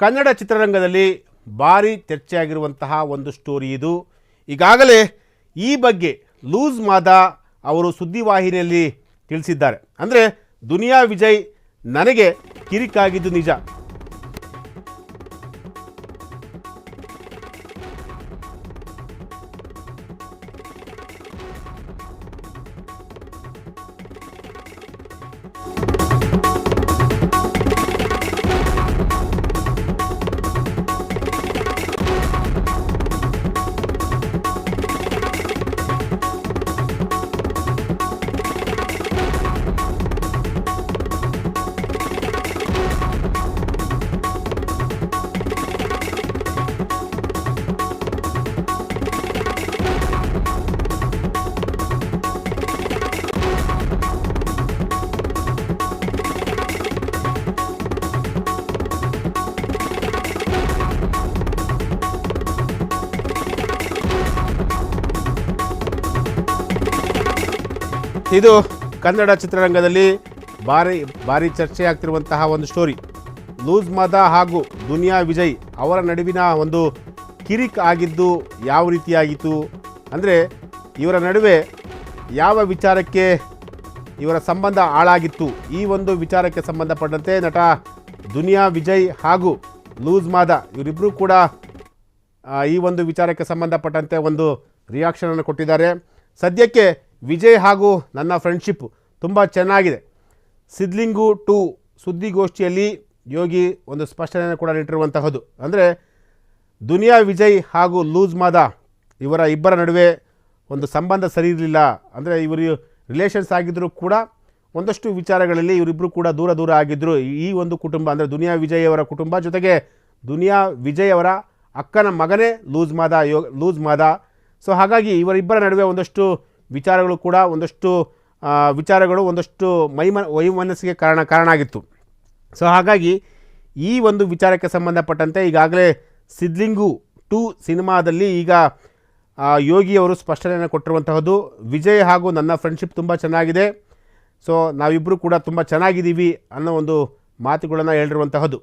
ಕನ್ನಡ ಚಿತ್ರರಂಗದಲ್ಲಿ ಭಾರಿ ಚರ್ಚೆಯಾಗಿರುವಂತಹ ಒಂದು ಸ್ಟೋರಿ ಇದು. ಈಗಾಗಲೇ ಈ ಬಗ್ಗೆ ಲೂಸ್ ಮಾದ ಅವರು ಸುದ್ದಿವಾಹಿನಿಯಲ್ಲಿ ತಿಳಿಸಿದ್ದಾರೆ. ಅಂದರೆ ದುನಿಯಾ ವಿಜಯ್ ನನಗೆ ಕಿರಿಕಾಗಿದ್ದು ನಿಜ. ಇದು ಕನ್ನಡ ಚಿತ್ರರಂಗದಲ್ಲಿ ಭಾರಿ ಚರ್ಚೆ ಆಗ್ತಿರುವಂತಹ ಒಂದು ಸ್ಟೋರಿ. ಲೂಸ್ ಮಾದ ಹಾಗೂ ದುನಿಯಾ ವಿಜಯ್ ಅವರ ನಡುವಿನ ಒಂದು ಕಿರಿಕ್ ಆಗಿದ್ದು ಯಾವ ರೀತಿಯಾಗಿತ್ತು ಅಂದರೆ, ಇವರ ನಡುವೆ ಯಾವ ವಿಚಾರಕ್ಕೆ ಇವರ ಸಂಬಂಧ ಹಾಳಾಗಿತ್ತು, ಈ ಒಂದು ವಿಚಾರಕ್ಕೆ ಸಂಬಂಧಪಟ್ಟಂತೆ ನಟ ದುನಿಯಾ ವಿಜಯ್ ಹಾಗೂ ಲೂಸ್ ಮಾದ ಇವರಿಬ್ಬರು ಕೂಡ ಈ ಒಂದು ವಿಚಾರಕ್ಕೆ ಸಂಬಂಧಪಟ್ಟಂತೆ ಒಂದು ರಿಯಾಕ್ಷನನ್ನು ಕೊಟ್ಟಿದ್ದಾರೆ. ಸದ್ಯಕ್ಕೆ ವಿಜಯ್ ಹಾಗೂ ನನ್ನ ಫ್ರೆಂಡ್ಶಿಪ್ ತುಂಬ ಚೆನ್ನಾಗಿದೆ. ಸಿದ್ಲಿಂಗು 2 ಸುದ್ದಿಗೋಷ್ಠಿಯಲ್ಲಿ ಯೋಗಿ ಒಂದು ಸ್ಪಷ್ಟನೆಯನ್ನು ಕೂಡ ನೀಡಿರುವಂತಹದ್ದು. ಅಂದರೆ ದುನಿಯಾ ವಿಜಯ್ ಹಾಗೂ ಲೂಸ್ ಮಾದ ಇಬ್ಬರ ನಡುವೆ ಒಂದು ಸಂಬಂಧ ಸರಿ ಇರಲಿಲ್ಲ. ಅಂದರೆ ಇವರು ರಿಲೇಷನ್ಸ್ ಆಗಿದ್ದರೂ ಕೂಡ ಒಂದಷ್ಟು ವಿಚಾರಗಳಲ್ಲಿ ಇವರಿಬ್ಬರು ಕೂಡ ದೂರ ಆಗಿದ್ದರು. ಈ ಒಂದು ಕುಟುಂಬ ಅಂದರೆ ದುನಿಯಾ ವಿಜಯ್ ಅವರ ಕುಟುಂಬ, ಜೊತೆಗೆ ದುನಿಯಾ ವಿಜಯ್ ಅವರ ಅಕ್ಕನ ಮಗನೇ ಲೂಸ್ ಮಾದ. ಸೊ ಹಾಗಾಗಿ ಇವರಿಬ್ಬರ ನಡುವೆ ಒಂದಷ್ಟು ವಿಚಾರಗಳು ಕೂಡ ಒಂದಷ್ಟು ವೈಮನಸ್ಸಿಗೆ ಕಾರಣ ಆಗಿತ್ತು. ಸೊ ಹಾಗಾಗಿ ಈ ಒಂದು ವಿಚಾರಕ್ಕೆ ಸಂಬಂಧಪಟ್ಟಂತೆ ಈಗಾಗಲೇ ಸಿದ್ಲಿಂಗು 2 ಸಿನಿಮಾದಲ್ಲಿ ಈಗ ಯೋಗಿ ಅವರು ಸ್ಪಷ್ಟನೆಯನ್ನು ಕೊಟ್ಟಿರುವಂತಹದ್ದು. ವಿಜಯ್ ಹಾಗೂ ನನ್ನ ಫ್ರೆಂಡ್ಶಿಪ್ ತುಂಬ ಚೆನ್ನಾಗಿದೆ, ಸೊ ನಾವಿಬ್ಬರು ಕೂಡ ತುಂಬ ಚೆನ್ನಾಗಿದ್ದೀವಿ ಅನ್ನೋ ಒಂದು ಮಾತುಗಳನ್ನು ಹೇಳಿರುವಂತಹದ್ದು.